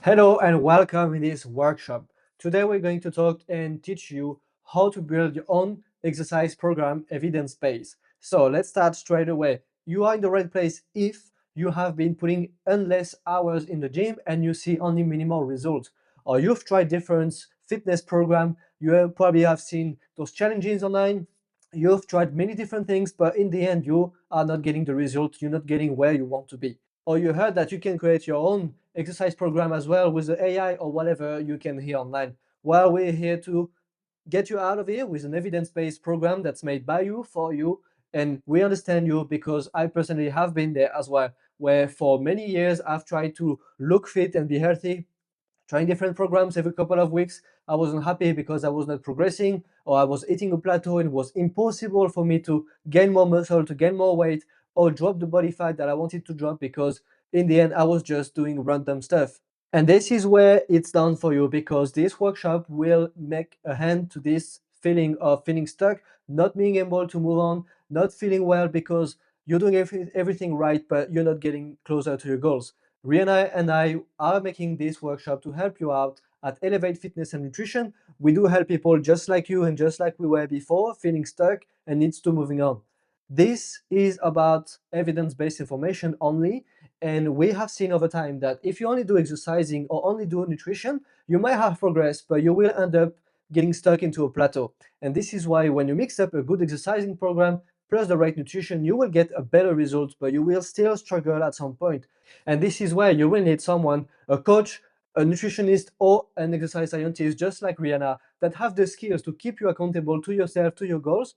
Hello and welcome in this workshop. Today we're going to talk and teach you how to build your own exercise program evidence-based. So let's start straight away. You are in the right place if you have been putting endless hours in the gym and you see only minimal results. Or you've tried different fitness program, probably have seen those challenges online, you've tried many different things, but in the end you are not getting the result, you're not getting where you want to be. Or you heard that you can create your own exercise program as well with the AI or whatever you can hear online. Well, we're here to get you out of here with an evidence-based program that's made by you for you. And we understand you because I personally have been there as well, where for many years I've tried to look fit and be healthy, trying different programs every couple of weeks. I wasn't happy because I was not progressing or I was hitting a plateau and it was impossible for me to gain more muscle, to gain more weight, or drop the body fat that I wanted to drop because in the end I was just doing random stuff. And this is where it's done for you because this workshop will make a hand to this feeling of feeling stuck, not being able to move on, not feeling well because you're doing everything right, but you're not getting closer to your goals. Rihanna and I are making this workshop to help you out at Elevate Fitness and Nutrition. We do help people just like you and just like we were before, feeling stuck and needs to moving on. This is about evidence-based information only, and we have seen over time that if you only do exercising or only do nutrition, you might have progress, but you will end up getting stuck into a plateau. And this is why when you mix up a good exercising program plus the right nutrition, you will get a better result, but you will still struggle at some point. And this is where you will need someone, a coach, a nutritionist, or an exercise scientist, just like Rihanna, that have the skills to keep you accountable to yourself, to your goals,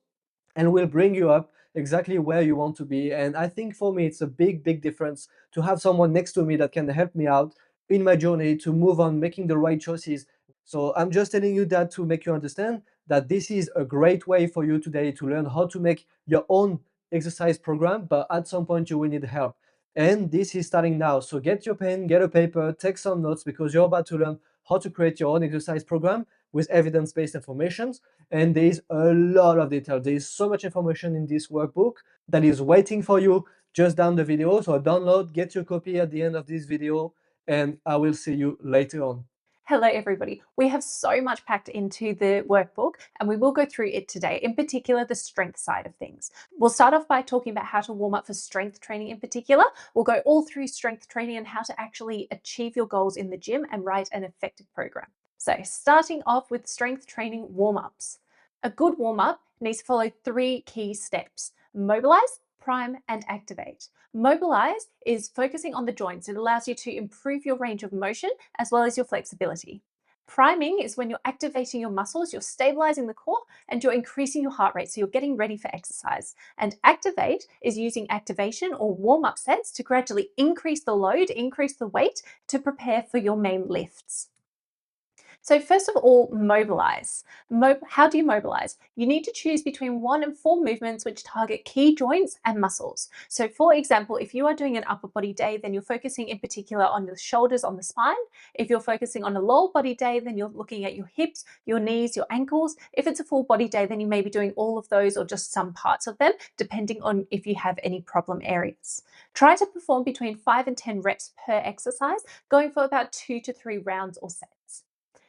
and will bring you up exactly where you want to be. And I think for me, it's a big, big difference to have someone next to me that can help me out in my journey to move on, making the right choices. So I'm just telling you that to make you understand that this is a great way for you today to learn how to make your own exercise program, but at some point you will need help. And this is starting now. So get your pen, get a paper, take some notes because you're about to learn how to create your own exercise program with evidence-based information. And there is a lot of detail. There is so much information in this workbook that is waiting for you just down the video. So download, get your copy at the end of this video, and I will see you later on. Hello everybody. We have so much packed into the workbook and we will go through it today, in particular the strength side of things. We'll start off by talking about how to warm up for strength training in particular. We'll go all through strength training and how to actually achieve your goals in the gym and write an effective program. So starting off with strength training warm-ups. A good warm-up needs to follow 3 key steps: mobilize, prime, and activate. Mobilize is focusing on the joints. It allows you to improve your range of motion as well as your flexibility. Priming is when you're activating your muscles, you're stabilizing the core, and you're increasing your heart rate, so you're getting ready for exercise. And activate is using activation or warm-up sets to gradually increase the load, increase the weight to prepare for your main lifts. So first of all, mobilize. How do you mobilize? You need to choose between 1 and 4 movements which target key joints and muscles. So for example, if you are doing an upper body day, then you're focusing in particular on the shoulders, on the spine. If you're focusing on a lower body day, then you're looking at your hips, your knees, your ankles. If it's a full body day, then you may be doing all of those or just some parts of them, depending on if you have any problem areas. Try to perform between 5 and 10 reps per exercise, going for about 2 to 3 rounds or sets.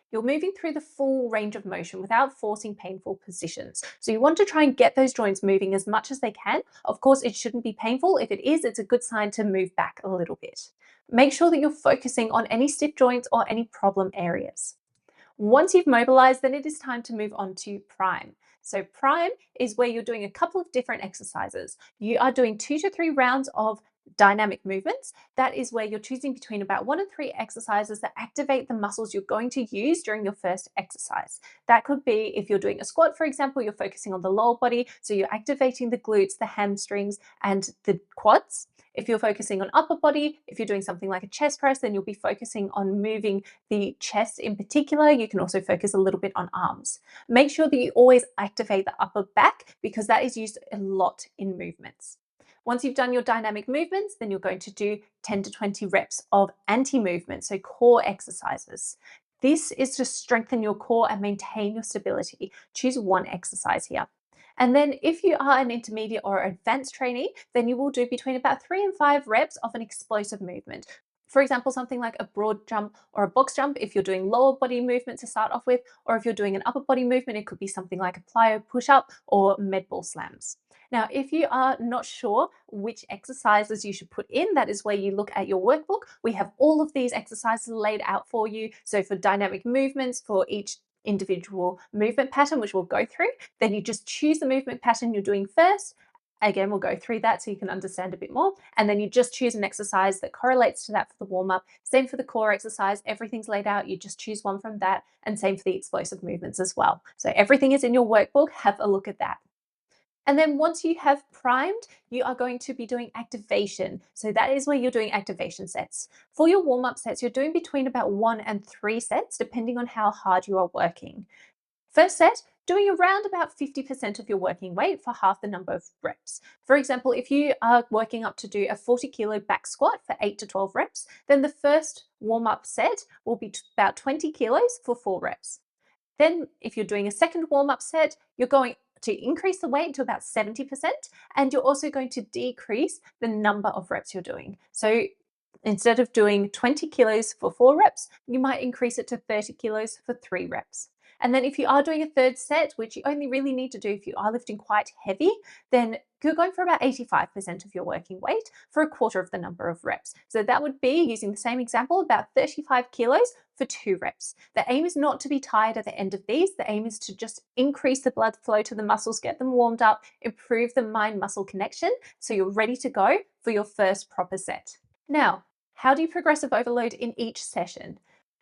You're moving through the full range of motion without forcing painful positions. So you want to try and get those joints moving as much as they can. Of course, it shouldn't be painful. If it is, it's a good sign to move back a little bit. Make sure that you're focusing on any stiff joints or any problem areas. Once you've mobilized, then it is time to move on to prime. So prime is where you're doing a couple of different exercises. You are doing 2 to 3 rounds of dynamic movements. That is where you're choosing between about 1 and 3 exercises that activate the muscles you're going to use during your first exercise. That could be if you're doing a squat, for example, you're focusing on the lower body, so you're activating the glutes, the hamstrings, and the quads. If you're focusing on upper body, if you're doing something like a chest press, then you'll be focusing on moving the chest in particular. You can also focus a little bit on arms. Make sure that you always activate the upper back because that is used a lot in movements. Once you've done your dynamic movements, then you're going to do 10 to 20 reps of anti-movement, so core exercises. This is to strengthen your core and maintain your stability. Choose one exercise here. And then if you are an intermediate or advanced trainee, then you will do between about 3 and 5 reps of an explosive movement. For example, something like a broad jump or a box jump if you're doing lower body movement to start off with, or if you're doing an upper body movement, it could be something like a plyo push up or med ball slams. Now, if you are not sure which exercises you should put in, that is where you look at your workbook. We have all of these exercises laid out for you. So, for dynamic movements, for each individual movement pattern, which we'll go through, then you just choose the movement pattern you're doing first. Again, we'll go through that so you can understand a bit more. And then you just choose an exercise that correlates to that for the warm up. Same for the core exercise, everything's laid out. You just choose one from that. And same for the explosive movements as well. So everything is in your workbook. Have a look at that. And then once you have primed, you are going to be doing activation. So that is where you're doing activation sets. For your warm up sets, you're doing between about 1 and 3 sets, depending on how hard you are working. First set, doing around about 50% of your working weight for half the number of reps. For example, if you are working up to do a 40-kilo back squat for 8 to 12 reps, then the first warm up set will be about 20 kilos for 4 reps. Then, if you're doing a second warm up set, you're going to increase the weight to about 70%, and you're also going to decrease the number of reps you're doing. So, instead of doing 20 kilos for 4 reps, you might increase it to 30 kilos for 3 reps. And then, if you are doing a third set, which you only really need to do if you are lifting quite heavy, then you're going for about 85% of your working weight for a quarter of the number of reps. So, that would be, using the same example, about 35 kilos for 2 reps. The aim is not to be tired at the end of these. The aim is to just increase the blood flow to the muscles, get them warmed up, improve the mind muscle connection so you're ready to go for your first proper set. Now, how do you progressive overload in each session?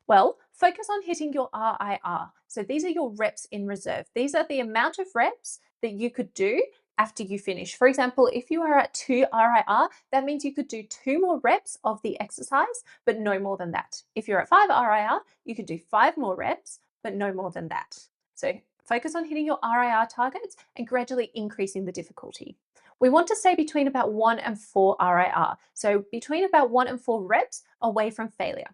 Well, focus on hitting your RIR. So these are your reps in reserve. These are the amount of reps that you could do after you finish. For example, if you are at 2 RIR, that means you could do 2 more reps of the exercise, but no more than that. If you're at 5 RIR, you could do 5 more reps, but no more than that. So focus on hitting your RIR targets and gradually increasing the difficulty. We want to stay between about 1 and 4 RIR, so between about 1 and 4 reps away from failure.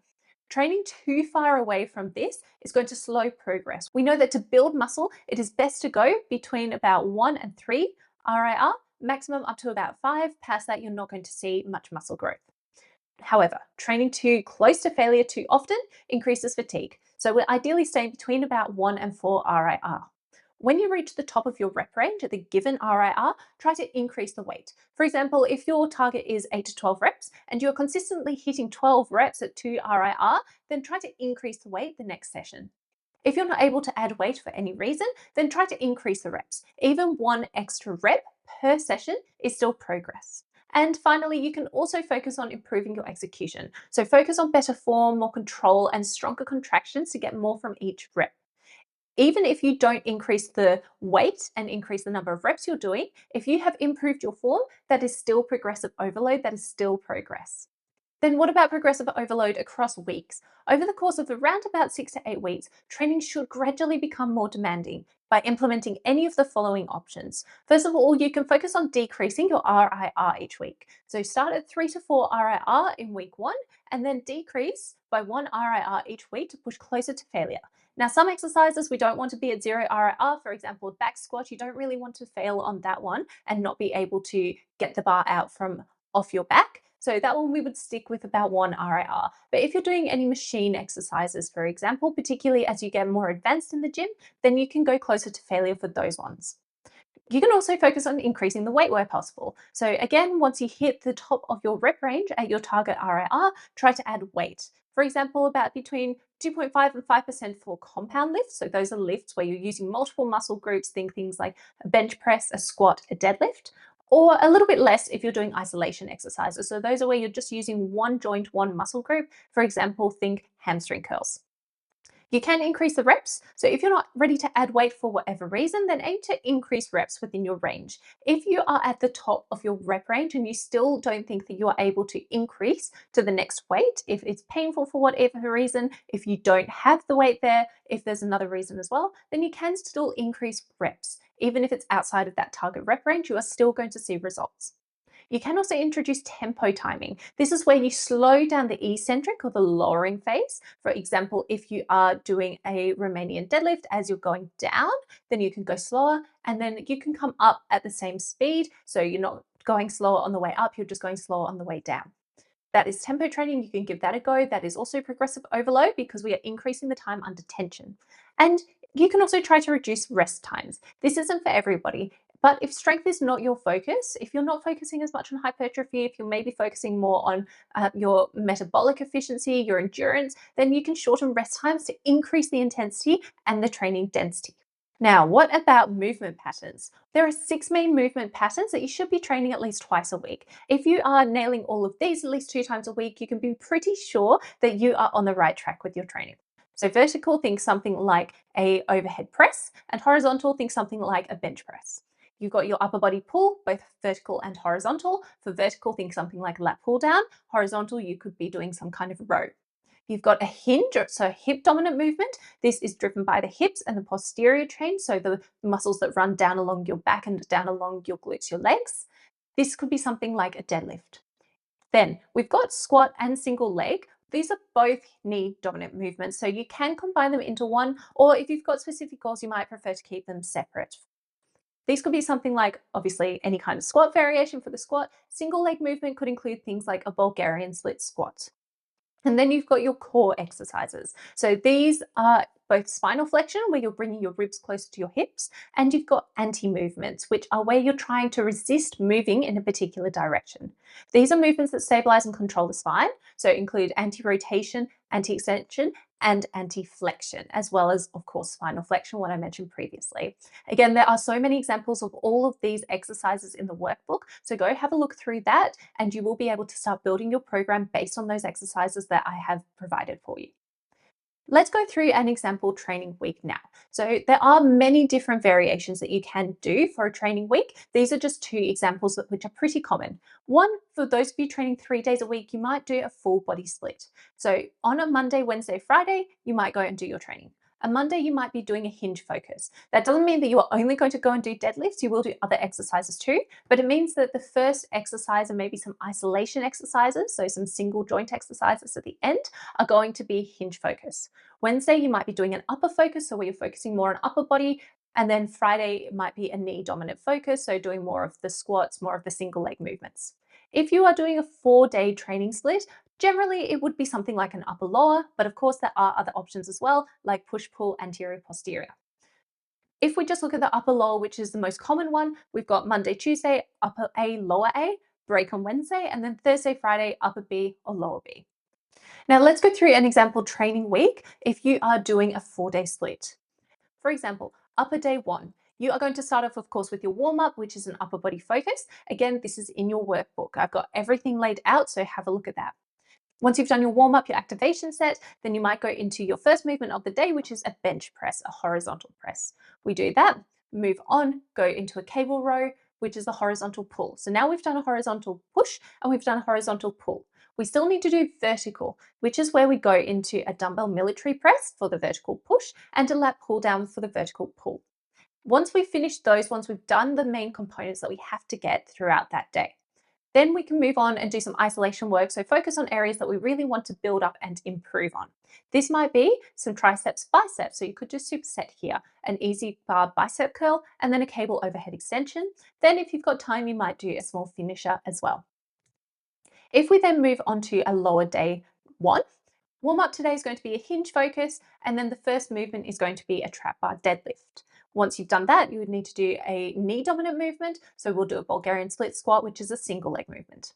Training too far away from this is going to slow progress. We know that to build muscle, it is best to go between about 1 and 3 RIR, maximum up to about 5. Past that, you're not going to see much muscle growth. However, training too close to failure too often increases fatigue. So we're ideally staying between about 1 and 4 RIR. When you reach the top of your rep range at the given RIR, try to increase the weight. For example, if your target is 8 to 12 reps and you're consistently hitting 12 reps at 2 RIR, then try to increase the weight the next session. If you're not able to add weight for any reason, then try to increase the reps. Even 1 extra rep per session is still progress. And finally, you can also focus on improving your execution. So focus on better form, more control, and stronger contractions to get more from each rep. Even if you don't increase the weight and increase the number of reps you're doing, if you have improved your form, that is still progressive overload, that is still progress. Then what about progressive overload across weeks? Over the course of around about 6 to 8 weeks, training should gradually become more demanding by implementing any of the following options. First of all, you can focus on decreasing your RIR each week. So start at 3 to 4 RIR in week 1 and then decrease by 1 RIR each week to push closer to failure. Now, some exercises we don't want to be at 0 RIR. For example, a back squat, you don't really want to fail on that one and not be able to get the bar out from off your back. So that one we would stick with about 1 RIR. But if you're doing any machine exercises, for example, particularly as you get more advanced in the gym, then you can go closer to failure for those ones. You can also focus on increasing the weight where possible. So again, once you hit the top of your rep range at your target RIR, try to add weight. For example, about between 2.5 and 5% for compound lifts. So those are lifts where you're using multiple muscle groups, think things like a bench press, a squat, a deadlift, or a little bit less if you're doing isolation exercises. So those are where you're just using one joint, one muscle group. For example, think hamstring curls. You can increase the reps. So if you're not ready to add weight for whatever reason, then aim to increase reps within your range. If you are at the top of your rep range and you still don't think that you are able to increase to the next weight, if it's painful for whatever reason, if you don't have the weight there, if there's another reason as well, then you can still increase reps. Even if it's outside of that target rep range, you are still going to see results. You can also introduce tempo timing. This is where you slow down the eccentric or the lowering phase. For example, if you are doing a Romanian deadlift as you're going down, then you can go slower and then you can come up at the same speed. So you're not going slower on the way up, you're just going slower on the way down. That is tempo training. You can give that a go. That is also progressive overload because we are increasing the time under tension. And you can also try to reduce rest times. This isn't for everybody, but if strength is not your focus, if you're not focusing as much on hypertrophy, if you're maybe focusing more on your metabolic efficiency, your endurance, then you can shorten rest times to increase the intensity and the training density. Now, what about movement patterns? There are 6 main movement patterns that you should be training at least twice a week. If you are nailing all of these at least 2 times a week, you can be pretty sure that you are on the right track with your training. So vertical, think something like a overhead press, and horizontal, think something like a bench press. You've got your upper body pull, both vertical and horizontal. For vertical, think something like lat pull down. Horizontal, you could be doing some kind of row. You've got a hinge, so hip dominant movement. This is driven by the hips and the posterior chain, so the muscles that run down along your back and down along your glutes, your legs. This could be something like a deadlift. Then we've got squat and single leg. These are both knee dominant movements, so you can combine them into one, or if you've got specific goals, you might prefer to keep them separate. These could be something like, obviously, any kind of squat variation for the squat. Single leg movement could include things like a Bulgarian split squat. And then you've got your core exercises. So these are both spinal flexion, where you're bringing your ribs closer to your hips, and you've got anti movements, which are where you're trying to resist moving in a particular direction. These are movements that stabilize and control the spine, so include anti rotation, anti extension, and anti flexion, as well as, of course, spinal flexion, what I mentioned previously. Again, there are so many examples of all of these exercises in the workbook, so go have a look through that and you will be able to start building your program based on those exercises that I have provided for you. Let's go through an example training week now. So there are many different variations that you can do for a training week. These are just 2 examples which are pretty common. One, for those of you training 3 days a week, you might do a full body split. So on a Monday, Wednesday, Friday, you might go and do your training. A Monday, you might be doing a hinge focus. That doesn't mean that you are only going to go and do deadlifts. You will do other exercises too, but it means that the first exercise and maybe some isolation exercises, so some single joint exercises at the end, are going to be hinge focus. Wednesday, you might be doing an upper focus, so where you're focusing more on upper body. And then Friday, it might be a knee dominant focus, so doing more of the squats, more of the single leg movements. If you are doing a 4-day training split, generally it would be something like an upper lower, but of course there are other options as well, like push pull anterior posterior. If we just look at the upper lower, which is the most common one, we've got Monday, Tuesday, upper A, lower A, break on Wednesday, and then Thursday, Friday, upper B or lower B. Now let's go through an example training week if you are doing a 4-day split. For example, upper day 1. You are going to start off, of course, with your warm up, which is an upper body focus. Again, this is in your workbook. I've got everything laid out, so have a look at that. Once you've done your warm up, your activation set, then you might go into your first movement of the day, which is a bench press, a horizontal press. We do that, move on, go into a cable row, which is a horizontal pull. So now we've done a horizontal push and we've done a horizontal pull. We still need to do vertical, which is where we go into a dumbbell military press for the vertical push and a lat pull down for the vertical pull. Once we've finished those, once we've done the main components that we have to get throughout that day, then we can move on and do some isolation work. So focus on areas that we really want to build up and improve on. This might be some triceps, biceps. So you could do superset here, an easy bar bicep curl, and then a cable overhead extension. Then if you've got time, you might do a small finisher as well. If we then move on to a lower day 1, warm up today is going to be a hinge focus, and then the first movement is going to be a trap bar deadlift. Once you've done that, you would need to do a knee dominant movement. So we'll do a Bulgarian split squat, which is a single leg movement.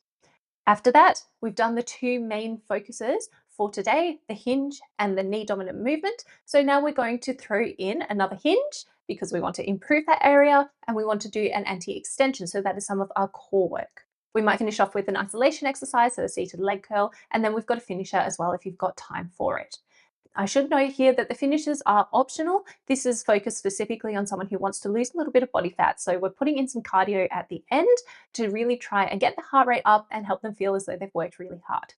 After that, we've done the 2 main focuses for today, the hinge and the knee dominant movement. So now we're going to throw in another hinge because we want to improve that area and we want to do an anti-extension. So that is some of our core work. We might finish off with an isolation exercise, so a seated leg curl, and then we've got a finisher as well if you've got time for it. I should note here that the finishers are optional. This is focused specifically on someone who wants to lose a little bit of body fat. So we're putting in some cardio at the end to really try and get the heart rate up and help them feel as though they've worked really hard.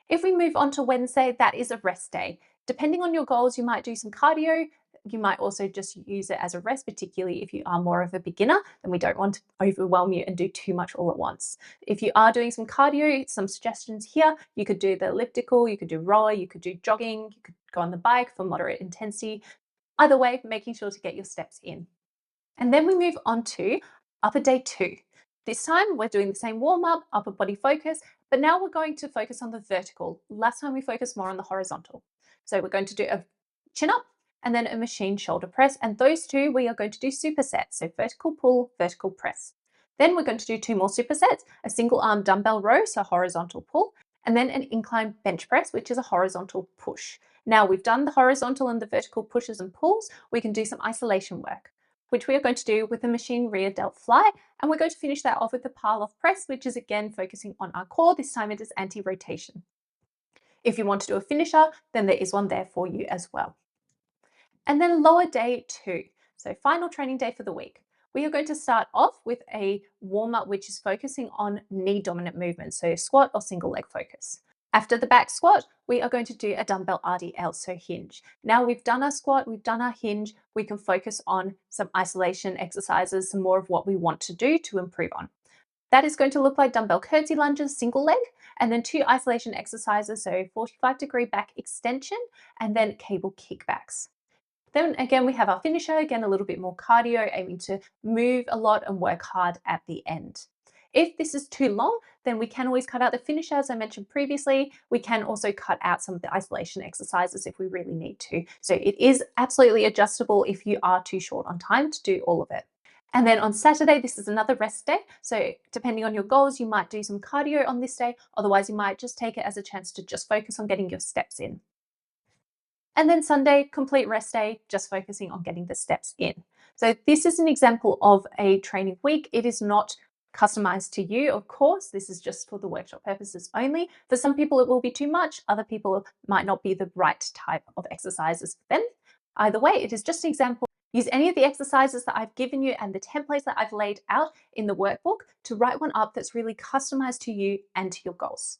If we move on to Wednesday, that is a rest day. Depending on your goals, you might do some cardio. You might also just use it as a rest, particularly if you are more of a beginner, then we don't want to overwhelm you and do too much all at once. If you are doing some cardio, some suggestions here, you could do the elliptical, you could do rower, you could do jogging, you could go on the bike for moderate intensity. Either way, making sure to get your steps in. And then we move on to upper day 2. This time we're doing the same warm up, upper body focus, But now we're going to focus on the vertical. Last time we focused more on the horizontal. So we're going to do a chin up and then a machine shoulder press. And those two we are going to do supersets. So vertical pull, vertical press. Then we're going to do two more supersets, a single arm dumbbell row, so horizontal pull, and then an incline bench press, which is a horizontal push. Now we've done the horizontal and the vertical pushes and pulls, we can do some isolation work, which we are going to do with the machine rear delt fly. And we're going to finish that off with the pile off press, which is again focusing on our core. This time it is anti-rotation. If you want to do a finisher, then there is one there for you as well. And then lower day 2, so final training day for the week. We are going to start off with a warm up, which is focusing on knee dominant movements, so squat or single leg focus. After the back squat, we are going to do a dumbbell RDL, so hinge. Now we've done our squat, we've done our hinge, we can focus on some isolation exercises, some more of what we want to do to improve on. That is going to look like dumbbell curtsy lunges, single leg, and then 2 isolation exercises, so 45-degree back extension, and then cable kickbacks. Then again, we have our finisher, again, a little bit more cardio, aiming to move a lot and work hard at the end. If this is too long, then we can always cut out the finisher, as I mentioned previously. We can also cut out some of the isolation exercises if we really need to. So it is absolutely adjustable if you are too short on time to do all of it. And then on Saturday, this is another rest day. So depending on your goals, you might do some cardio on this day. Otherwise, you might just take it as a chance to just focus on getting your steps in. And then Sunday, complete rest day, just focusing on getting the steps in. So this is an example of a training week. It is not customized to you, of course. This is just for the workshop purposes only. For some people, it will be too much. Other people might not be the right type of exercises for them. Either way, it is just an example. Use any of the exercises that I've given you and the templates that I've laid out in the workbook to write one up that's really customized to you and to your goals.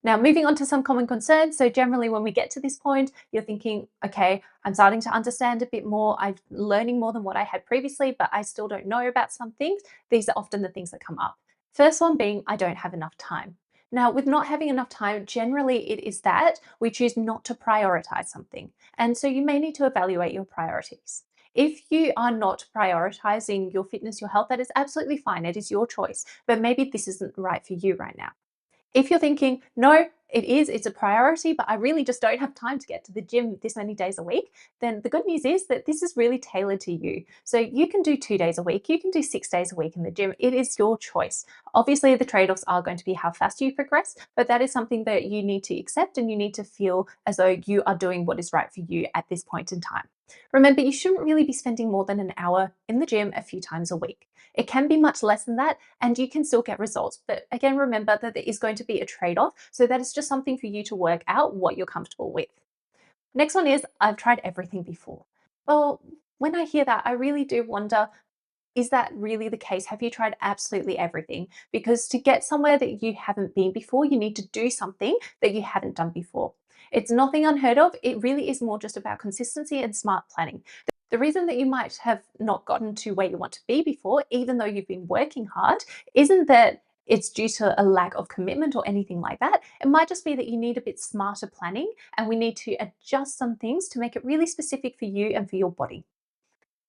Now, moving on to some common concerns. So generally when we get to this point, you're thinking, okay, I'm starting to understand a bit more. I'm learning more than what I had previously, but I still don't know about some things. These are often the things that come up. First one being, I don't have enough time. Now, with not having enough time, generally it is that we choose not to prioritize something. And so you may need to evaluate your priorities. If you are not prioritizing your fitness, your health, that is absolutely fine. It is your choice, but maybe this isn't right for you right now. If you're thinking, no, it's a priority, but I really just don't have time to get to the gym this many days a week, then the good news is that this is really tailored to you. So you can do 2 days a week, you can do 6 days a week in the gym. It is your choice. Obviously, the trade offs are going to be how fast you progress, but that is something that you need to accept and you need to feel as though you are doing what is right for you at this point in time. Remember, you shouldn't really be spending more than an hour in the gym a few times a week. It can be much less than that, and you can still get results. But again, remember that there is going to be a trade off. So that is just something for you to work out what you're comfortable with. Next one is, I've tried everything before. Well, when I hear that, I really do wonder, is that really the case? Have you tried absolutely everything? Because to get somewhere that you haven't been before, you need to do something that you haven't done before. It's nothing unheard of. It really is more just about consistency and smart planning. The reason that you might have not gotten to where you want to be before, even though you've been working hard, isn't that it's due to a lack of commitment or anything like that. It might just be that you need a bit smarter planning and we need to adjust some things to make it really specific for you and for your body.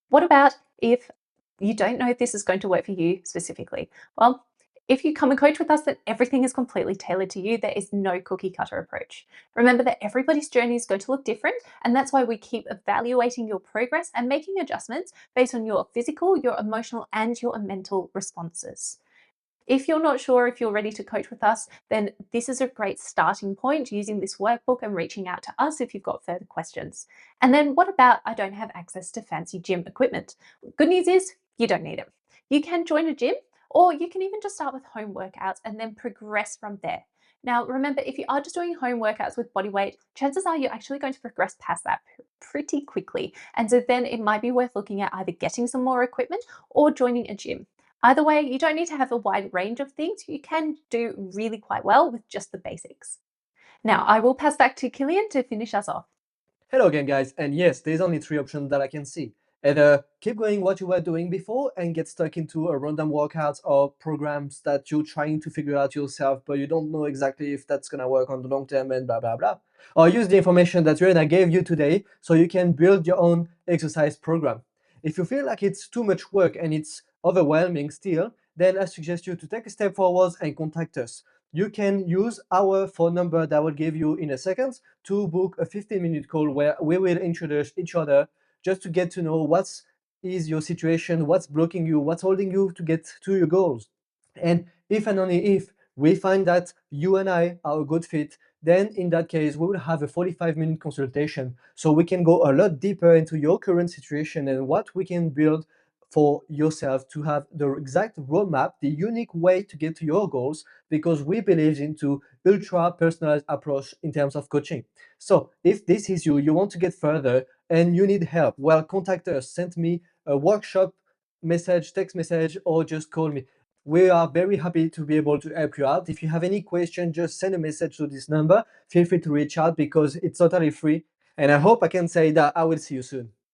What about if you don't know if this is going to work for you specifically? Well, if you come and coach with us, then everything is completely tailored to you. There is no cookie cutter approach. Remember that everybody's journey is going to look different, and that's why we keep evaluating your progress and making adjustments based on your physical, your emotional, and your mental responses. If you're not sure if you're ready to coach with us, then this is a great starting point using this workbook and reaching out to us if you've got further questions. And then what about I don't have access to fancy gym equipment? Good news is you don't need it. You can join a gym or you can even just start with home workouts and then progress from there. Now, remember, if you are just doing home workouts with body weight, chances are you're actually going to progress past that pretty quickly. And so then it might be worth looking at either getting some more equipment or joining a gym. Either way, you don't need to have a wide range of things. You can do really quite well with just the basics. Now, I will pass back to Killian to finish us off. Hello again, guys, and yes, there's only three options that I can see. Either keep going what you were doing before and get stuck into a random workouts or programs that you're trying to figure out yourself, but you don't know exactly if that's gonna work on the long term and blah blah blah. Or use the information that Rena gave you today so you can build your own exercise program. If you feel like it's too much work and it's overwhelming still, then I suggest you to take a step forward and contact us. you can use our phone number that I will give you in a second to book a 15-minute call where we will introduce each other just to get to know what's is your situation, what's blocking you, what's holding you to get to your goals. And if and only if we find that you and I are a good fit, then in that case, we will have a 45-minute consultation so we can go a lot deeper into your current situation and what we can build for yourself to have the exact roadmap, the unique way to get to your goals, because we believe into ultra personalized approach in terms of coaching. So if this is you, you want to get further and you need help, well, contact us, send me a workshop message, text message, or just call me. We are very happy to be able to help you out. If you have any question, just send a message to this number. Feel free to reach out because it's totally free. And I hope I can say that I will see you soon.